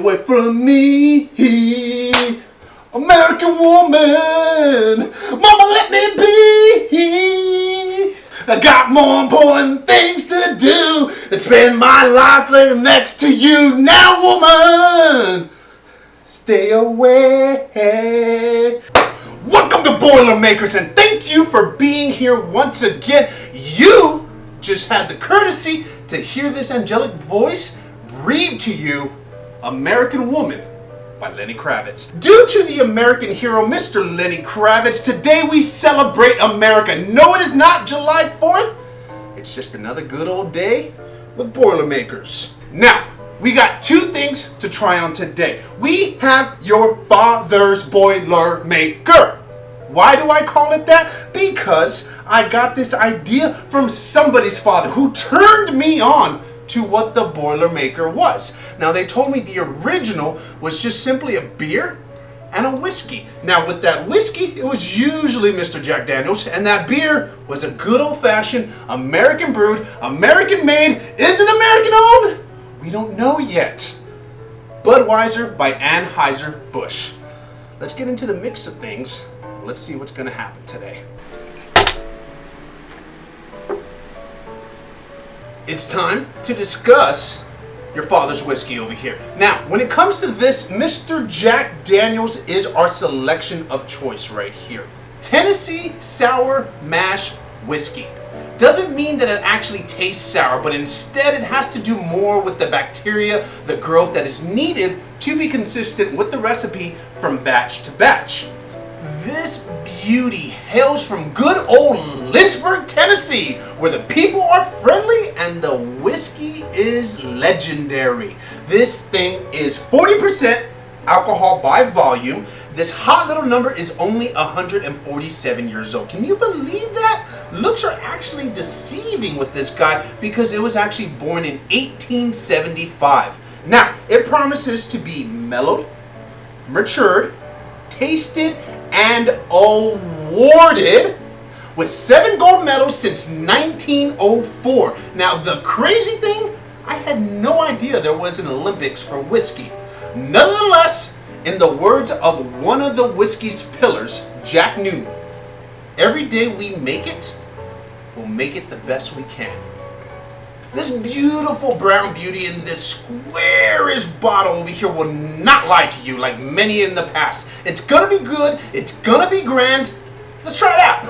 away from me, American woman. Mama, let me be. I got more important things to do than spend my life living next to you. Now, woman, stay away. Welcome to Boilermakers, and thank you for being here once again. You just had the courtesy to hear this angelic voice read to you American Woman by Lenny Kravitz. Due to the American hero, Mr. Lenny Kravitz, today we celebrate America. No, it is not July 4th. It's just another good old day with Boilermakers. Now, we got two things to try on today. We have your father's Boilermaker. Why do I call it that? Because I got this idea from somebody's father who turned me on to what the Boilermaker was. Now, they told me the original was just simply a beer and a whiskey. Now, with that whiskey, it was usually Mr. Jack Daniels, and that beer was a good old-fashioned American brewed, American made. Is it American owned? We don't know yet. Budweiser by Anheuser-Busch. Let's get into the mix of things. Let's see what's going to happen today. It's time to discuss your father's whiskey over here. Now, when it comes to this, Mr. Jack Daniels is our selection of choice right here. Tennessee Sour Mash Whiskey. Doesn't mean that it actually tastes sour, but instead it has to do more with the bacteria, the growth that is needed to be consistent with the recipe from batch to batch. This beauty hails from good old Lynchburg, Tennessee, where the people are friendly and the whiskey is legendary. This thing is 40% alcohol by volume. This hot little number is only 147 years old. Can you believe that? Looks are actually deceiving with this guy because it was actually born in 1875. Now, it promises to be mellowed, matured, tasted, and awarded with 7 gold medals since 1904. Now, the crazy thing, I had no idea there was an Olympics for whiskey. Nonetheless, in the words of one of the whiskey's pillars, Jack Newton, every day we make it, we'll make it the best we can. This beautiful brown beauty in this squarish bottle over here will not lie to you like many in the past. It's gonna be good, it's gonna be grand. Let's try it out.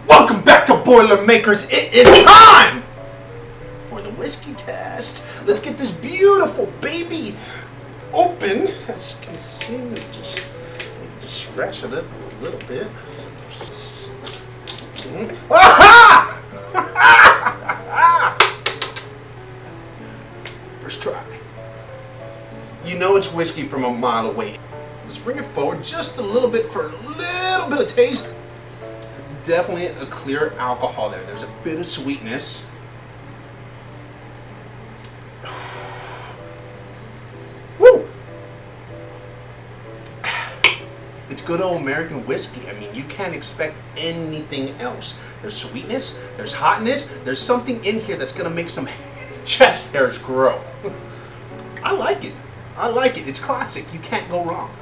Welcome back to Boilermakers. It is time for the whiskey test. Let's get this beautiful baby open. As you can see, just scratch it up a little bit. Aha! First try. You know it's whiskey from a mile away. Let's bring it forward just a little bit for a little bit of taste. Definitely a clear alcohol there. There's a bit of sweetness. Woo! It's good old American whiskey. I mean, you can't expect anything else. There's sweetness, there's hotness, there's something in here that's gonna make some chest hairs grow. I like it. I like it. It's classic. You can't go wrong.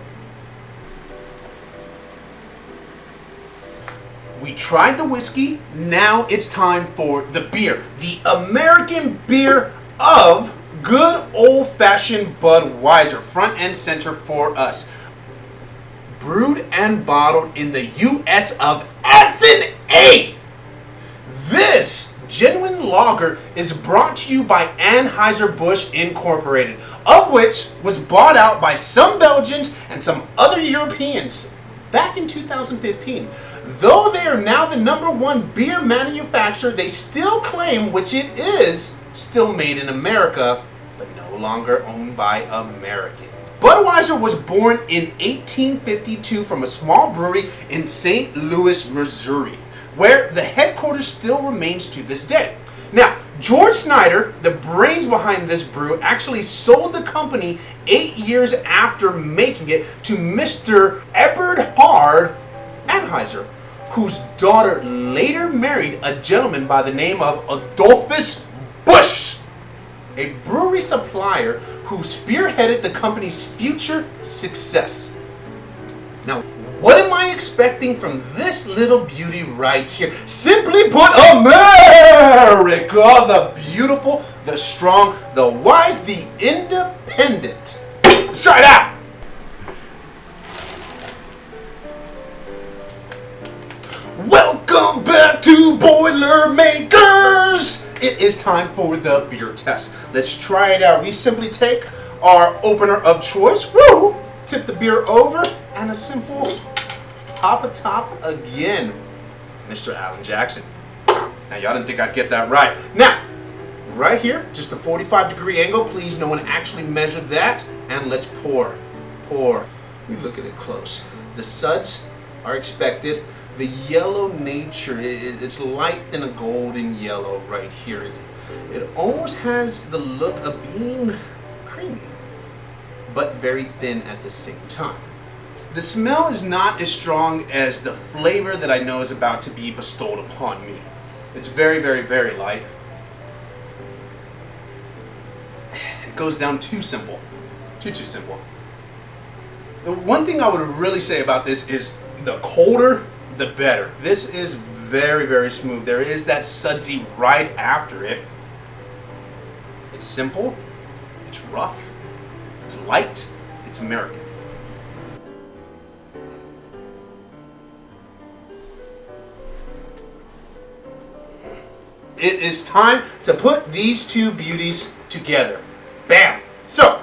We tried the whiskey. Now it's time for the beer. The American beer of good old-fashioned Budweiser. Front and center for us. Brewed and bottled in the U.S. of F&A. This genuine lager is brought to you by Anheuser-Busch Incorporated, of which was bought out by some Belgians and some other Europeans back in 2015. Though they are now the #1 beer manufacturer, they still claim, which it is, still made in America, but no longer owned by Americans. Budweiser was born in 1852 from a small brewery in St. Louis, Missouri, where the headquarters still remains to this day. Now, George Snyder, the brains behind this brew, actually sold the company 8 years after making it to Mr. Eberhard Anheuser, whose daughter later married a gentleman by the name of Adolphus Busch. a brewery supplier who spearheaded the company's future success. Now, what am I expecting from this little beauty right here? Simply put, America! The beautiful, the strong, the wise, the independent. Let's try it out! Welcome back to Boilermakers! It is time for the beer test. Let's try it out. We simply take our opener of choice, tip the beer over, and a simple pop a top again. Mr. Alan Jackson. Now, y'all didn't think I'd get that right. Now, right here, just a 45-degree angle. Please, no one actually measured that. And let's pour. Pour. We look at it close. The suds are expected. The yellow nature, it's light than a golden yellow right here. It almost has the look of being creamy, but very thin at the same time. The smell is not as strong as the flavor that I know is about to be bestowed upon me. It's very, very, very light. It goes down too simple. Too simple. The one thing I would really say about this is the colder, the better. This is very, very smooth. There is that sudsy right after it. It's simple, it's rough, it's light, it's American. It is time to put these two beauties together. Bam! So,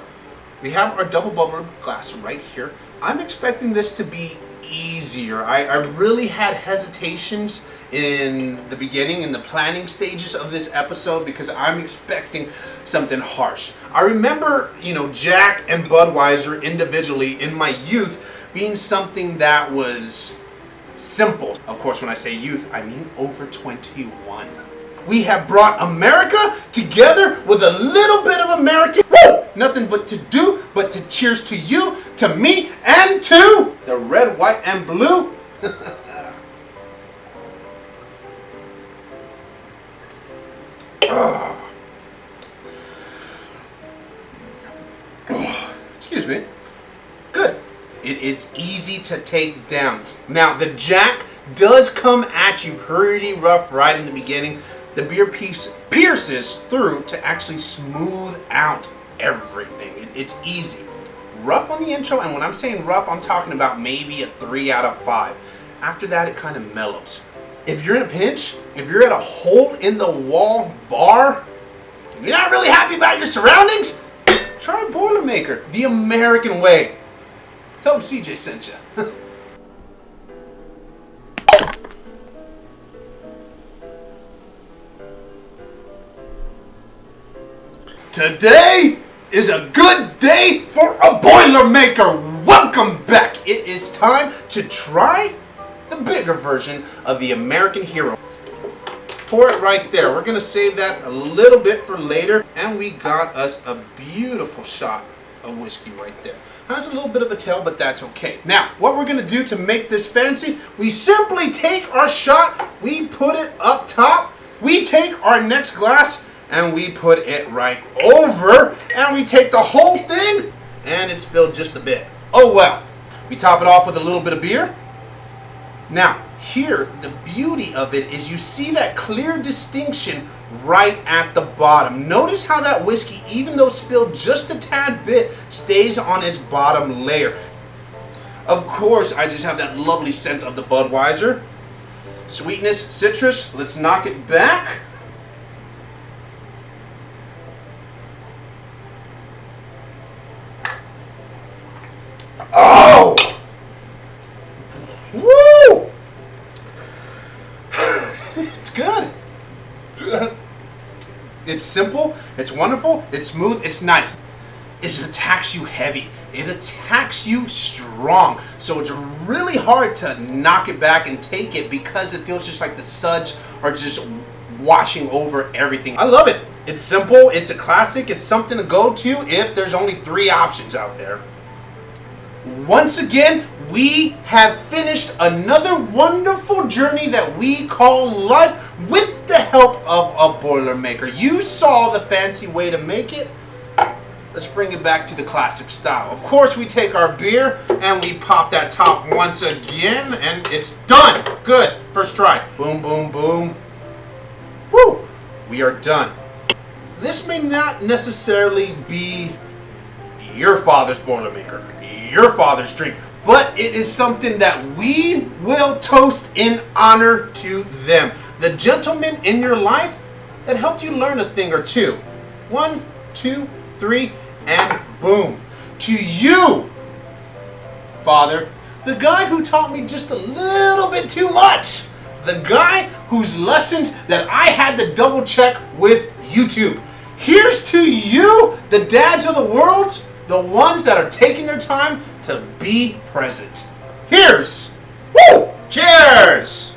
we have our double bubble glass right here. I'm expecting this to be easier. I really had hesitations in the beginning, in the planning stages of this episode, because I'm expecting something harsh. I remember, Jack and Budweiser individually in my youth being something that was simple. Of course, when I say youth, I mean over 21. We have brought America together with a little bit of American. Woo! Nothing but to do, but to cheers to you, to me, and to the red, white, and blue. Excuse me. Good. It is easy to take down. Now, the Jack does come at you pretty rough right in the beginning. The beer piece pierces through to actually smooth out everything. It's easy. Rough on the intro, and when I'm saying rough, I'm talking about maybe a 3 out of 5. After that, it kind of mellows. If you're in a pinch, if you're at a hole-in-the-wall bar, you're not really happy about your surroundings, try Boilermaker, the American way. Tell them CJ sent you. Today is a good day for a Boilermaker. Welcome back. It is time to try the bigger version of the American hero. Pour it right there. We're going to save that a little bit for later. And we got us a beautiful shot of whiskey right there. Has a little bit of a tail, but that's okay. Now, what we're going to do to make this fancy, we simply take our shot, we put it up top, we take our next glass, and we put it right over, and we take the whole thing, and it's spilled just a bit. Oh well. We top it off with a little bit of beer. Now, here, the beauty of it is you see that clear distinction right at the bottom. Notice how that whiskey, even though spilled just a tad bit, stays on its bottom layer. Of course, I just have that lovely scent of the Budweiser. Sweetness, citrus, let's knock it back. Oh! Woo! It's good. It's simple, it's wonderful, it's smooth, it's nice. It attacks you heavy. It attacks you strong. So it's really hard to knock it back and take it because it feels just like the suds are just washing over everything. I love it. It's simple, it's a classic, it's something to go to if there's only 3 options out there. Once again, we have finished another wonderful journey that we call life with the help of a Boilermaker. You saw the fancy way to make it. Let's bring it back to the classic style. Of course, we take our beer and we pop that top once again, and it's done. Good. First try. Boom, boom, boom. Woo! We are done. This may not necessarily be your father's Boilermaker, your father's drink, but it is something that we will toast in honor to them. The gentleman in your life that helped you learn a thing or two. 1, 2, 3, and boom. To you, Father, the guy who taught me just a little bit too much. The guy whose lessons that I had to double check with YouTube. Here's to you, the dads of the world, the ones that are taking their time to be present. Here's, woo! Cheers!